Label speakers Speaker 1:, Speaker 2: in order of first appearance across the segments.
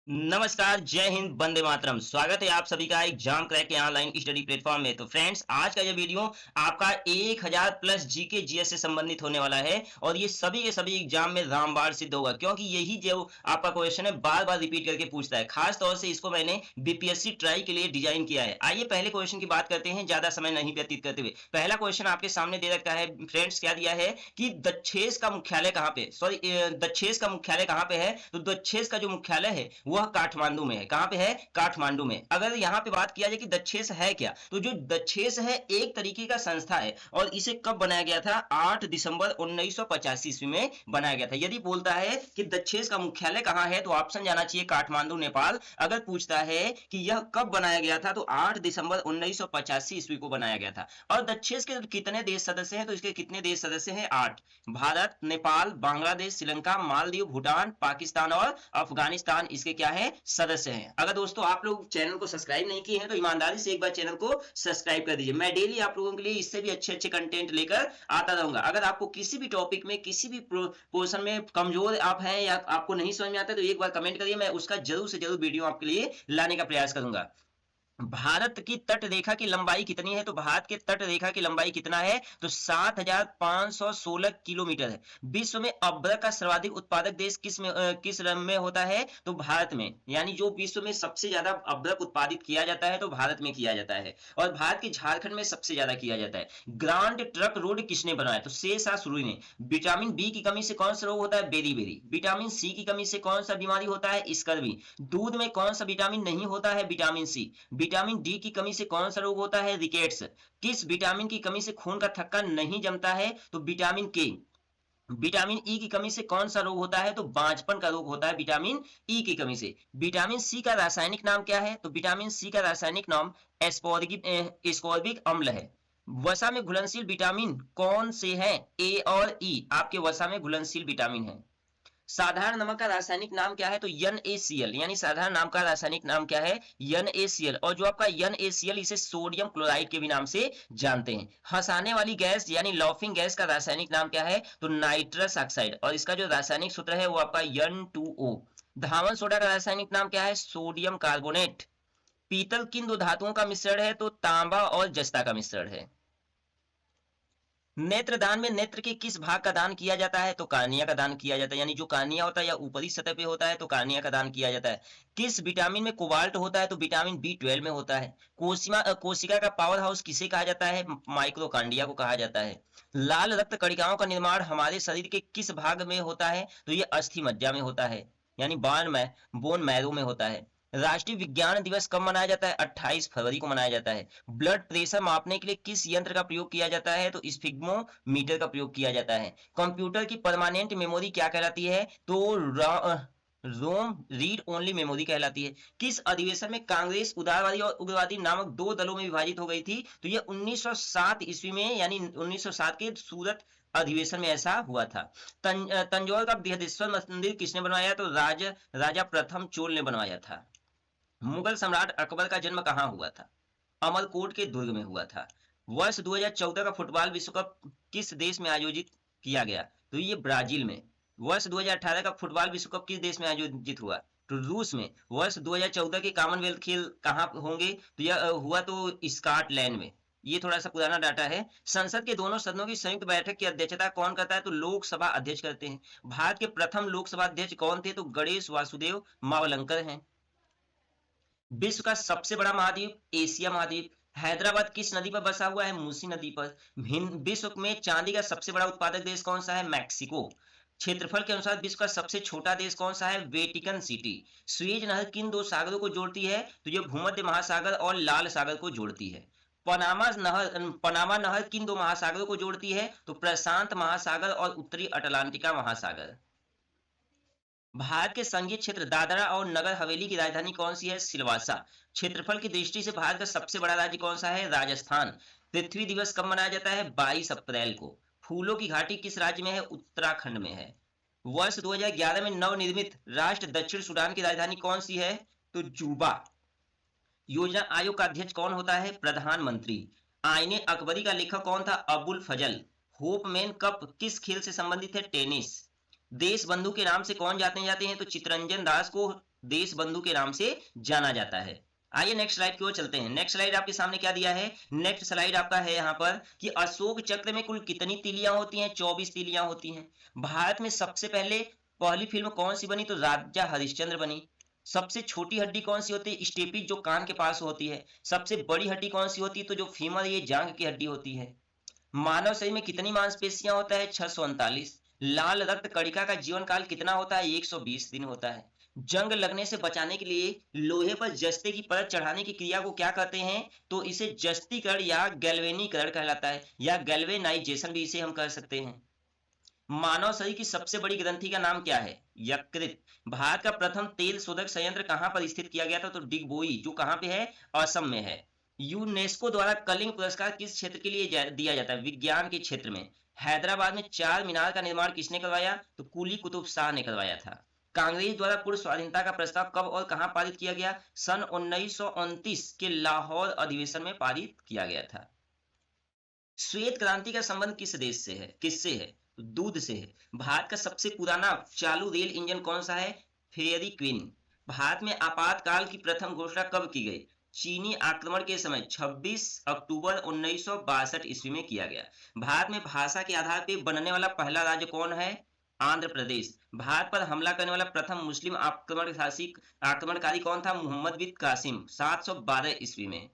Speaker 1: नमस्कार, जय हिंद, वंदे मातरम। स्वागत है आप सभी का एग्जाम क्रैक के ऑनलाइन स्टडी प्लेटफॉर्म में। तो फ्रेंड्स, आज का ये वीडियो आपका 1000 प्लस जीके जीएस से संबंधित होने वाला है और ये सभी के सभी एग्जाम में रामबाण सिद्ध होगा, क्योंकि यही जो आपका क्वेश्चन है बार बार रिपीट करके पूछता है। खास तौर से इसको मैंने बीपीएससी ट्राई के लिए डिजाइन किया है। आइए पहले क्वेश्चन की बात करते हैं, ज्यादा समय नहीं व्यतीत करते हुए। पहला क्वेश्चन आपके सामने दे रखा है फ्रेंड्स। क्या दिया है कि दक्षेस का मुख्यालय कहाँ पे, सॉरी, दक्षेस का मुख्यालय कहाँ पे है? तो दक्षेस का जो मुख्यालय है वह काठमांडू में है। कहां पे है? काठमांडू में। अगर यहां पे बात किया जाए कि दक्षेस है क्या, तो जो दक्षेस है एक तरीके का संस्था है और इसे कब बनाया गया था? 8 दिसंबर 1985 ईस्वी में बनाया गया था। यदि बोलता है कि दक्षेस का मुख्यालय कहां है तो ऑप्शन जाना चाहिए काठमांडू, नेपाल। अगर पूछता है कि यह कब बनाया गया था तो 8 दिसंबर 1985 ईस्वी को बनाया गया था। और दक्षेस के कितने देश सदस्य हैं? तो इसके कितने देश सदस्य हैं? 8। भारत, नेपाल, बांग्लादेश, श्रीलंका, मालदीव, भूटान, पाकिस्तान और अफगानिस्तान इसके क्या है? सदस्य हैं। अगर दोस्तों आप लोग चैनल को सब्सक्राइब नहीं किए हैं तो ईमानदारी से एक बार चैनल को सब्सक्राइब कर दीजिए। मैं डेली आप लोगों के लिए इससे भी अच्छे अच्छे कंटेंट लेकर आता रहूंगा। अगर आपको किसी भी टॉपिक में, किसी भी पोर्शन में कमजोर आप हैं या आपको नहीं समझ में आता तो एक बार कमेंट करिए, मैं उसका जरूर से जरूर वीडियो आपके लिए लाने का प्रयास करूंगा। भारत की तट रेखा की लंबाई कितनी है? तो भारत के तट रेखा की लंबाई कितना है? तो 7516 किलोमीटर है। विश्व में अभ्रक का सर्वाधिक उत्पादक देश किस रंग में होता है? तो भारत में। यानी जो विश्व में सबसे ज्यादा अभ्रक उत्पादित किया जाता है तो भारत में किया जाता है और भारत के झारखंड में सबसे ज्यादा किया जाता है। ग्रांड ट्रक रोड किसने बनाया? तो शेरशाह सूरी ने। विटामिन बी की कमी से कौन सा रोग होता है? बेरी। विटामिन सी की कमी से कौन सा बीमारी होता है? स्कर्वी। दूध में कौन सा विटामिन नहीं होता है? Vitamin C. विटामिन डी की कमी से कौन सा रोग होता है? रिकेट्स। किस विटामिन की कमी से खून का थक्का नहीं जमता है? तो विटामिन के। विटामिन ई की कमी से कौन सा रोग होता है? तो बांझपन का रोग होता है विटामिन ई की कमी से। विटामिन सी का रासायनिक नाम क्या है? तो विटामिन सी का रासायनिक नाम एस्कॉर्बिक अम्ल है। वसा में घुलनशील विटामिन कौन से हैं? ए और ई आपके वसा में घुलनशील विटामिन है। साधारण नमक का रासायनिक नाम क्या है? तो NaCl। यानी साधारण नाम का रासायनिक नाम क्या है? NaCl। और जो आपका NaCl इसे सोडियम क्लोराइड के भी नाम से जानते हैं। हंसाने वाली गैस यानी लॉफिंग गैस का रासायनिक नाम क्या है? तो नाइट्रस ऑक्साइड। और इसका जो रासायनिक सूत्र है वो आपका N2O। धावन सोडा का रासायनिक नाम क्या है? Sodium carbonate. पीतल किन दो धातुओं का मिश्रण है? तो तांबा और जस्ता का मिश्रण है। नेत्रदान में नेत्र के किस भाग का दान किया जाता है? तो कार्निया का दान किया जाता है। यानी जो कार्निया होता है या ऊपरी सतह पे होता है तो कार्निया का दान किया जाता है। किस विटामिन में कोबाल्ट होता है? तो विटामिन B12 में होता है। कोशिका का पावर हाउस किसे कहा जाता है? माइक्रोकांडिया को कहा जाता है। लाल रक्त कणिकाओं का निर्माण हमारे शरीर के किस भाग में होता है? तो ये अस्थि मज्जा में होता है, यानी बोन मैरो में होता है। राष्ट्रीय विज्ञान दिवस कब मनाया जाता है? 28 फरवरी को मनाया जाता है। ब्लड प्रेशर मापने के लिए किस यंत्र का प्रयोग किया जाता है? तो स्फिग्मोमीटर का प्रयोग किया जाता है। कंप्यूटर की परमानेंट मेमोरी क्या कहलाती है? तो रोम रीड ओनली मेमोरी कहलाती है। किस अधिवेशन में कांग्रेस उदारवादी और उग्रवादी नामक दो दलों में विभाजित हो गई थी? तो यह 1907 ईस्वी में, यानी 1907 के सूरत अधिवेशन में ऐसा हुआ था। तंजौर का बृहदेश्वर मंदिर किसने बनवाया? तो राजा प्रथम चोल ने बनवाया था। मुगल सम्राट अकबर का जन्म कहां हुआ था? अमरकोट के दुर्ग में हुआ था। वर्ष 2014 का फुटबॉल विश्व कप किस देश में आयोजित किया गया? तो ये ब्राजील में। वर्ष 2018 का फुटबॉल विश्व कप किस देश में आयोजित हुआ? तो रूस में। वर्ष 2014 के कॉमनवेल्थ खेल कहां होंगे? तो यह हुआ तो स्कॉटलैंड में। ये थोड़ा सा पुराना डाटा है। संसद के दोनों सदनों की संयुक्त बैठक की अध्यक्षता कौन करता है? तो लोकसभा अध्यक्ष करते हैं। भारत के प्रथम लोकसभा अध्यक्ष कौन थे? तो गणेश वासुदेव मावलंकर हैं। विश्व का सबसे बड़ा महाद्वीप? एशिया महाद्वीप। हैदराबाद किस नदी पर बसा हुआ है? मूसी नदी पर। विश्व में चांदी का सबसे बड़ा उत्पादक देश कौन सा है? मैक्सिको। क्षेत्रफल के अनुसार विश्व का सबसे छोटा देश कौन सा है? Vatican city. सुएज नहर किन दो सागरों को जोड़ती है? तो यह भूमध्य महासागर और लाल सागर को जोड़ती है। पनामा नहर किन दो महासागरों को जोड़ती है? तो प्रशांत महासागर और उत्तरी अटलांटिका महासागर। भारत के संघीय क्षेत्र दादरा और नगर हवेली की राजधानी कौन सी है? सिलवासा। क्षेत्रफल की दृष्टि से भारत का सबसे बड़ा राज्य कौन सा है? राजस्थान। पृथ्वी दिवस कब मनाया जाता है? 22 अप्रैल को। फूलों की घाटी किस राज्य में है? उत्तराखंड में है। वर्ष 2011 में नवनिर्मित राष्ट्र दक्षिण सूडान की राजधानी कौन सी है? तो जूबा। योजना आयोग का अध्यक्ष कौन होता है? प्रधानमंत्री। आईने अकबरी का लेखक कौन था? अबुल फजल। होपमैन कप किस खेल से संबंधित है? टेनिस। देश बंधु के नाम से कौन जाते हैं? तो चित्तरंजन दास को देश बंधु के नाम से जाना जाता है। आइए नेक्स्ट स्लाइड की ओर चलते हैं। नेक्स्ट स्लाइड आपके सामने क्या दिया है? नेक्स्ट स्लाइड आपका है यहाँ पर कि अशोक चक्र में कुल कितनी तीलियां होती हैं? 24 तीलियां होती हैं। भारत में सबसे पहले पहली फिल्म कौन सी बनी? तो राजा हरिश्चंद्र बनी। सबसे छोटी हड्डी कौन सी होती है? स्टेपिज, जो कान के पास होती है। सबसे बड़ी हड्डी कौन सी होती है? तो जो फीमर, ये जांघ की हड्डी होती है। मानव शरीर में कितनी मांसपेशियां होता है? 639। लाल रक्त कणिका का जीवन काल कितना होता है? 120 दिन होता है। जंग लगने से बचाने के लिए लोहे पर जस्ते की परत चढ़ाने की क्रिया को क्या कहते हैं? तो इसे जस्तीकरण या गैल्वेनीकरण कहलाता है, या गैल्वेनाइजेशन भी इसे हम कह सकते हैं। मानव शरीर की सबसे बड़ी ग्रंथि का नाम क्या है? यकृत। भारत का प्रथम तेल शोधक संयंत्र कहां पर स्थित किया गया था? तो डिगबोई, जो कहां पे है? असम में है। यूनेस्को द्वारा कलिंग पुरस्कार किस क्षेत्र के लिए दिया जाता है? विज्ञान के क्षेत्र में। हैदराबाद में चार मीनार का निर्माण किसने करवाया? तो कुली कुतुब शाह ने करवाया था। कांग्रेस द्वारा पूर्ण स्वाधीनता का प्रस्ताव कब और कहां पारित किया गया? सन 1929 के लाहौर अधिवेशन में पारित किया गया था। श्वेत क्रांति का संबंध किस देश से है? किससे है? तो दूध से है। भारत का सबसे पुराना चालू रेल इंजन कौन सा है? Fairy queen. भारत में आपातकाल की प्रथम घोषणा कब की गई? चीनी आक्रमण के समय 26 अक्टूबर 1962 ईस्वी में किया गया। भारत में भाषा के आधार पर बनने वाला पहला राज्य कौन है? आंध्र प्रदेश। भारत पर हमला करने वाला प्रथम मुस्लिम आक्रमणकारी कौन था? मोहम्मद बिन कासिम, 712 ईस्वी में।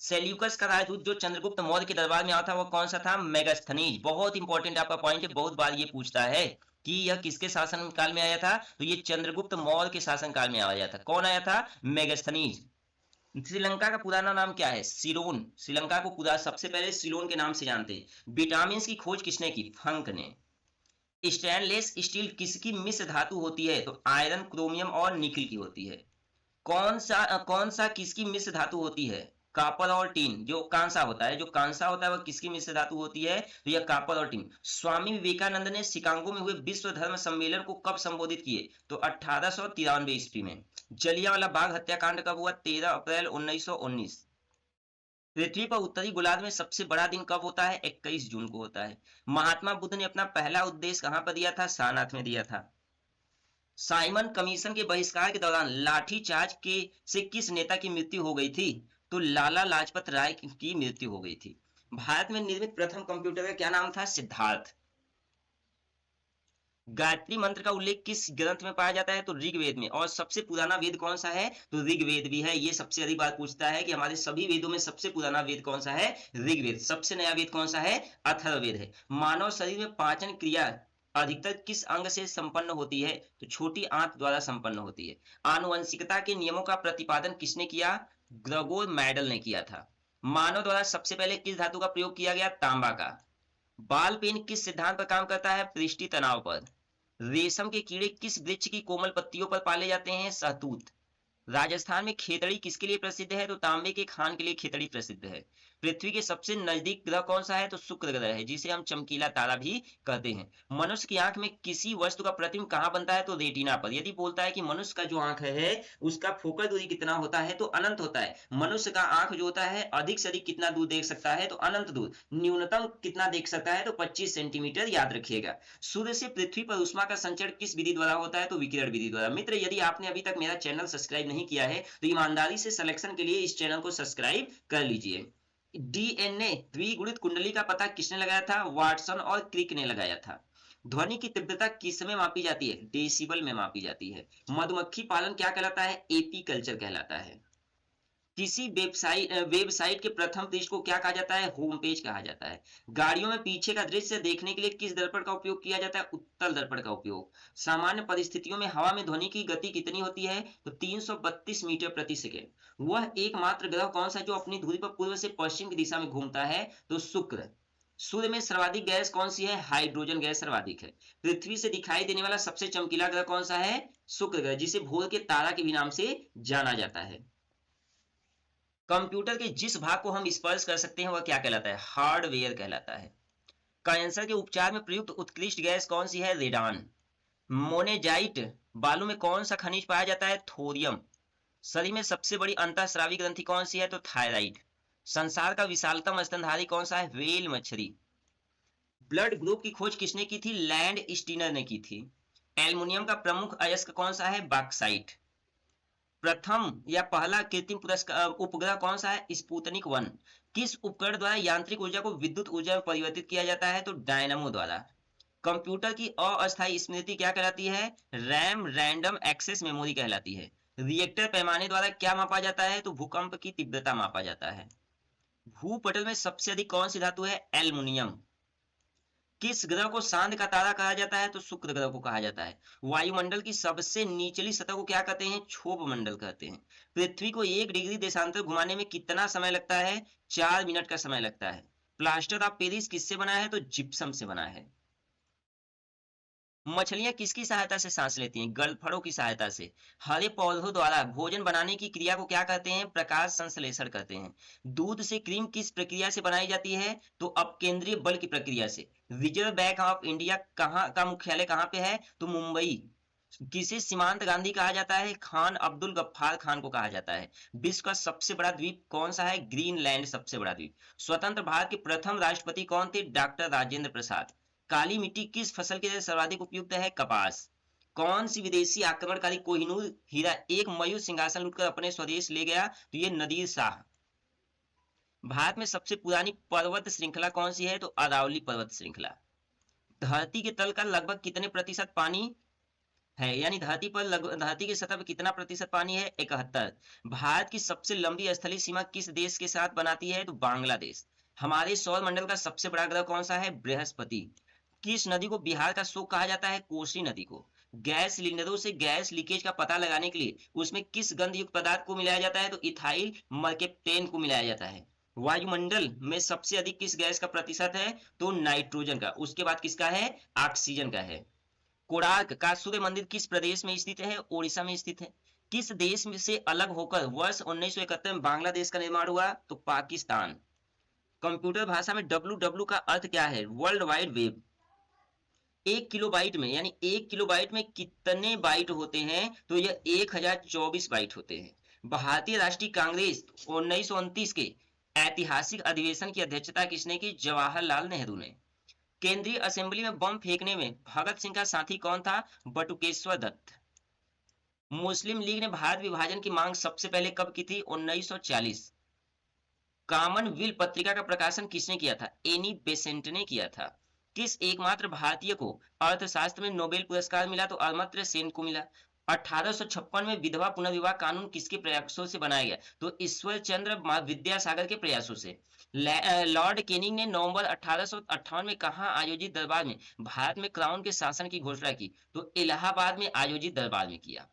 Speaker 1: सेल्यूकस का राजदूत जो चंद्रगुप्त मौर्य के दरबार में आया था, वो कौन सा था? मेगास्थनीज। बहुत इंपॉर्टेंट आपका पॉइंट है, बहुत बार ये पूछता है कि यह किसके शासन काल में आया था? तो ये चंद्रगुप्त मौर्य के शासन काल में आया था। कौन आया था? मेगास्थनीज। श्रीलंका का पुराना नाम क्या है? सिलोन। श्रीलंका को पूरा सबसे पहले सिलोन के नाम से जानते हैं। विटामिन की खोज किसने की? फंक ने। स्टेनलेस स्टील किसकी मिश्र धातु होती है? तो आयरन, क्रोमियम और निकिल की होती है। कौन सा किसकी मिश्र धातु होती है? कॉपर और टीन। जो कांसा होता है, वह किसकी मिश्र धातु होती है? तो यह कॉपर और टीन। स्वामी विवेकानंद ने शिकागो में हुए विश्व धर्म सम्मेलन को कब संबोधित किए? तो 1893 ईस्वी में। जलियांवाला बाग हत्याकांड कब हुआ? 13 अप्रैल 1919। पृथ्वी पर उत्तरी गोलार्ध में सबसे बड़ा दिन कब होता है? 21 जून को होता है। महात्मा बुद्ध ने अपना पहला उपदेश कहां पर दिया था? सारनाथ में दिया था। साइमन कमीशन के बहिष्कार के दौरान लाठीचार्ज के से किस नेता की मृत्यु हो गई थी? तो लाला लाजपत राय की मृत्यु हो गई थी। भारत में निर्मित प्रथम कंप्यूटर का क्या नाम था? सिद्धार्थ। गायत्री मंत्र का उल्लेख किस ग्रंथ में पाया जाता है? तो ऋग्वेद में। और सबसे पुराना वेद कौन सा है? तो ऋग्वेद भी है। ये सबसे अधिक बार पूछता है कि हमारे सभी वेदों में सबसे पुराना वेद कौन सा है? ऋग्वेद। सबसे नया वेद कौन सा है? अथर्ववेद है। मानव शरीर में पाचन क्रिया अधिकतर किस अंग से संपन्न होती है? तो छोटी आंत द्वारा संपन्न होती है। आनुवंशिकता के नियमों का प्रतिपादन किसने किया? ग्रेगोर मेंडल ने किया था। मानव द्वारा सबसे पहले किस धातु का प्रयोग किया गया? तांबा का। बाल पेन किस सिद्धांत पर काम करता है? पृष्ठीय तनाव पर। रेशम के कीड़े किस वृक्ष की कोमल पत्तियों पर पाले जाते हैं? सहतूत। राजस्थान में खेतड़ी किसके लिए प्रसिद्ध है? तो तांबे के खान के लिए खेतड़ी प्रसिद्ध है। पृथ्वी के सबसे नजदीक ग्रह कौन सा है? तो शुक्र ग्रह है, जिसे हम चमकीला तारा भी कहते हैं। मनुष्य की आंख में किसी वस्तु का प्रतिबिंब कहाँ बनता है? तो रेटिना पर। यदि बोलता है कि मनुष्य का जो आंख है उसका फोकल दूरी कितना होता है? तो अनंत होता है। मनुष्य का आंख जो होता है अधिक से अधिक कितना दूर देख सकता है? तो अनंत दूर। न्यूनतम कितना देख सकता है? तो 25 सेंटीमीटर, याद रखिएगा। सूर्य से पृथ्वी पर ऊष्मा का संचरण किस विधि द्वारा होता है? तो विकिरण विधि द्वारा। मित्र, यदि आपने अभी तक मेरा चैनल सब्सक्राइब नहीं किया है तो ईमानदारी से सिलेक्शन के लिए इस चैनल को सब्सक्राइब कर लीजिए। डीएनए द्विगुणित कुंडली का पता किसने लगाया था? वाटसन और क्रिक ने लगाया था। ध्वनि की तीव्रता किस में मापी जाती है? डेसिबल में मापी जाती है। मधुमक्खी पालन क्या कहलाता है? एपी कल्चर कहलाता है। किसी वेबसाइट के प्रथम पेज को क्या कहा जाता है? होम पेज कहा जाता है। गाड़ियों में पीछे का दृश्य देखने के लिए किस दर्पण का उपयोग किया जाता है? उत्तल दर्पण का उपयोग। सामान्य परिस्थितियों में हवा में ध्वनि की गति कितनी होती है? तो 332 मीटर प्रति सेकेंड। वह एकमात्र ग्रह कौन सा जो अपनी धुरी पर पूर्व से पश्चिम की दिशा में घूमता है? तो शुक्र। सूर्य में सर्वाधिक गैस कौन सी है? हाइड्रोजन गैस सर्वाधिक है। पृथ्वी से दिखाई देने वाला सबसे चमकीला ग्रह कौन सा है? शुक्र ग्रह, जिसे भोर के तारा के भी नाम से जाना जाता है। कंप्यूटर के जिस भाग को हम स्पर्श कर सकते हैं वह क्या कहलाता है? हार्डवेयर कहलाता है। कैंसर के उपचार में प्रयुक्त उत्कृष्ट गैस कौन सी है? रेडान। मोनेजाइट बालू में कौन सा खनिज पाया जाता है? थोरियम। शरीर में सबसे बड़ी अंतःस्रावी ग्रंथि कौन सी है? तो थायराइड। संसार का विशालतम स्तनधारी कौन सा है? व्हेल मछली। ब्लड ग्रुप की खोज किसने की थी? लैंड स्टीनर ने की थी। एल्युमिनियम का प्रमुख अयस्क कौन सा है? बॉक्साइट। प्रथम या पहला कृत्रिम पुरस्कार उपग्रह कौन सा है? स्पुतनिक 1। किस उपकरण द्वारा यांत्रिक ऊर्जा को विद्युत ऊर्जा में परिवर्तित किया जाता है? तो डायनामो द्वारा। कंप्यूटर की अस्थायी स्मृति क्या कहलाती है? रैम, रैंडम एक्सेस मेमोरी कहलाती है। रिएक्टर पैमाने द्वारा क्या मापा जाता है? तो भूकंप की तीव्रता मापा जाता है। भूपटल में सबसे अधिक कौन सी धातु है? एल्युमिनियम। किस ग्रह को चांद का तारा कहा जाता है? तो शुक्र ग्रह को कहा जाता है। वायुमंडल की सबसे निचली सतह को क्या कहते हैं? क्षोभ मंडल कहते हैं। पृथ्वी को 1 डिग्री देशांतर घुमाने में कितना समय लगता है? 4 मिनट का समय लगता है। प्लास्टर ऑफ पेरिस किससे बना है? तो जिप्सम से बना है। मछलियां किसकी सहायता से सांस लेती हैं? गलफड़ों की सहायता से। हरे पौधों द्वारा भोजन बनाने की क्रिया को क्या कहते हैं? प्रकाश संश्लेषण कहते हैं। दूध से क्रीम किस प्रक्रिया से बनाई जाती है? तो अपकेंद्रीय बल की प्रक्रिया से। रिजर्व बैंक ऑफ इंडिया कहाँ का मुख्यालय कहाँ पे है? तो मुंबई। किसे सीमांत गांधी कहा जाता है? खान अब्दुल गफ्फार खान को कहा जाता है। विश्व का सबसे बड़ा द्वीप कौन सा है? ग्रीनलैंड सबसे बड़ा द्वीप। स्वतंत्र भारत के प्रथम राष्ट्रपति कौन थे? डॉक्टर राजेंद्र प्रसाद। काली मिट्टी किस फसल के लिए सर्वाधिक उपयुक्त है? कपास। कौन सी विदेशी आक्रमणकारी कोहिनूर हीरा एक मयूर सिंहासन लूटकर अपने स्वदेश ले गया? तो ये नदीर शाह। भारत में सबसे पुरानी पर्वत श्रृंखला कौन सी है? तो अरावली पर्वत श्रृंखला। धरती के तल का लगभग कितने प्रतिशत पानी है? यानी धरती पर धरती की सतह पर कितना प्रतिशत पानी है? 71। भारत की सबसे लंबी स्थलीय सीमा किस देश के साथ बनाती है? तो बांग्लादेश। हमारे सौर मंडल का सबसे बड़ा ग्रह कौन सा है? बृहस्पति। किस नदी को बिहार का शोक कहा जाता है? कोसी नदी को। गैस सिलेंडरों से गैस लीकेज का पता लगाने के लिए उसमें किस गंध युक्त पदार्थ को मिलाया जाता है? तो इथाइल मर्केप्टेन को मिलाया जाता है। वायुमंडल में सबसे अधिक किस गैस का प्रतिशत है? तो नाइट्रोजन का। उसके बाद किसका है? ऑक्सीजन का है। कोणार्क का सूर्य मंदिर किस प्रदेश में स्थित है? ओडिशा में स्थित है। किस देश में से अलग होकर वर्ष 1971 में बांग्लादेश का निर्माण हुआ? तो पाकिस्तान। कंप्यूटर भाषा में डब्ल्यू का अर्थ क्या है? World wide web. 1 किलोबाइट में यानी 1 किलोबाइट में कितने बाइट होते हैं? तो यह 1024 बाइट होते हैं। भारतीय राष्ट्रीय कांग्रेस 1929 के ऐतिहासिक अधिवेशन की अध्यक्षता किसने की? जवाहरलाल नेहरू ने। केंद्रीय असेंबली में बम फेंकने में भगत सिंह का साथी कौन था? बटुकेश्वर दत्त। मुस्लिम लीग ने भारत विभाजन की मांग सबसे पहले कब की थी? 1940। कॉमनवेल्थ पत्रिका का प्रकाशन किसने किया था? एनी बेसेंट ने किया था। किस एकमात्र भारतीय को अर्थशास्त्र में नोबेल पुरस्कार मिला? तो अमर्त्य सेन को मिला। 1856 में विधवा पुनर्विवाह कानून किसके प्रयासों से बनाया गया? तो ईश्वर चंद्र विद्यासागर के प्रयासों से। लॉर्ड केनिंग ने नवंबर 1858 में कहाँ आयोजित दरबार में भारत में क्राउन के शासन की घोषणा की? तो इलाहाबाद में आयोजित दरबार में किया।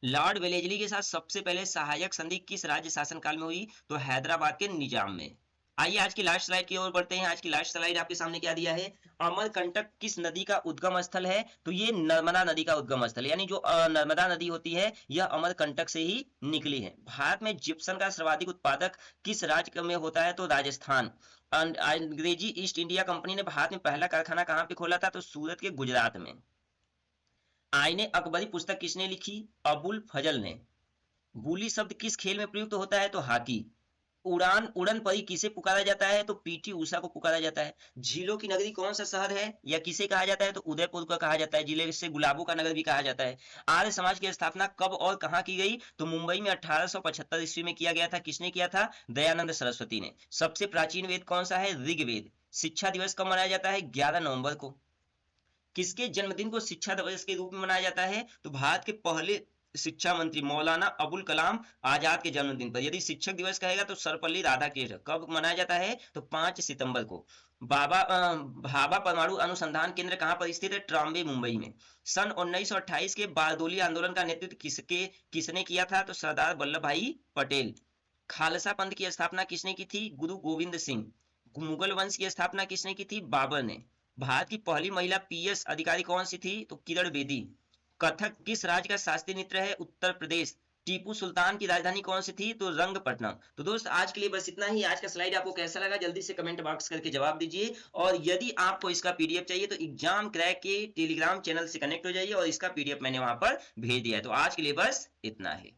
Speaker 1: लॉर्ड वेलेजली के साथ सबसे पहले सहायक संधि किस राज्य शासनकाल में हुई? तो हैदराबाद के निजाम में। आइए आज की लास्ट स्लाइड की ओर बढ़ते हैं। आज की लास्ट स्लाइड आपके सामने क्या दिया है? अमरकंटक किस नदी का उद्गम स्थल है? तो ये नर्मदा नदी का उद्गम स्थल, यानी जो नर्मदा नदी होती है यह अमरकंटक से ही निकली है। भारत में जिप्सम का सर्वाधिक उत्पादक किस राज्य में होता है? तो राजस्थान। अंग्रेजी ईस्ट इंडिया कंपनी ने भारत में पहला कारखाना कहाँ पे खोला था? तो सूरत के गुजरात में। आईने अकबरी पुस्तक किसने लिखी? अबुल फजल ने। बूली शब्द किस खेल में प्रयुक्त होता है? तो हॉकी। उड़न परी किसे पुकारा जाता है? तो पीटी उषा को पुकारा जाता है। झीलों की नगरी कौन सा शहर है या किसे कहा जाता है? तो उदयपुर को कहा जाता है, जिले से गुलाबों का नगर भी कहा जाता है। आर्य समाज की स्थापना कब और कहाँ की गई? तो मुंबई में 1875 ईस्वी में किया गया था। किसने किया था? दयानंद सरस्वती ने। सबसे प्राचीन वेद कौन सा है? ऋग्वेद। शिक्षा दिवस कब मनाया जाता है? 11 नवंबर को। किसके जन्मदिन को शिक्षा दिवस के रूप में मनाया जाता है? तो भारत के पहले शिक्षा मंत्री मौलाना अबुल कलाम आजाद के जन्मदिन पर। यदि शिक्षक दिवस कहेगा तो सर्वपल्ली राधाकृष्णन। कब मनाया जाता है? तो 5 सितंबर को। भाभा परमाणु अनुसंधान केंद्र कहाँ पर स्थित है? ट्राम्बे, मुंबई में। सन 1928 के बारदोली आंदोलन का नेतृत्व किसने किया था? तो सरदार वल्लभ भाई पटेल। खालसा पंथ की स्थापना किसने की थी? गुरु गोविंद सिंह। मुगल वंश की स्थापना किसने की थी? बाबर ने। भारत की पहली महिला पीएस अधिकारी कौन सी थी? तो किरण बेदी। कथक किस राज्य का शास्त्रीय नृत्य है? उत्तर प्रदेश। टीपू सुल्तान की राजधानी कौन सी थी? तो रंगपट्टनम। तो दोस्त आज के लिए बस इतना ही। आज का स्लाइड आपको कैसा लगा जल्दी से कमेंट बॉक्स करके जवाब दीजिए। और यदि आपको इसका पीडीएफ चाहिए तो एग्जाम क्रैक के टेलीग्राम चैनल से कनेक्ट हो जाइए और इसका पीडीएफ मैंने वहां पर भेज दिया है। तो आज के लिए बस इतना ही।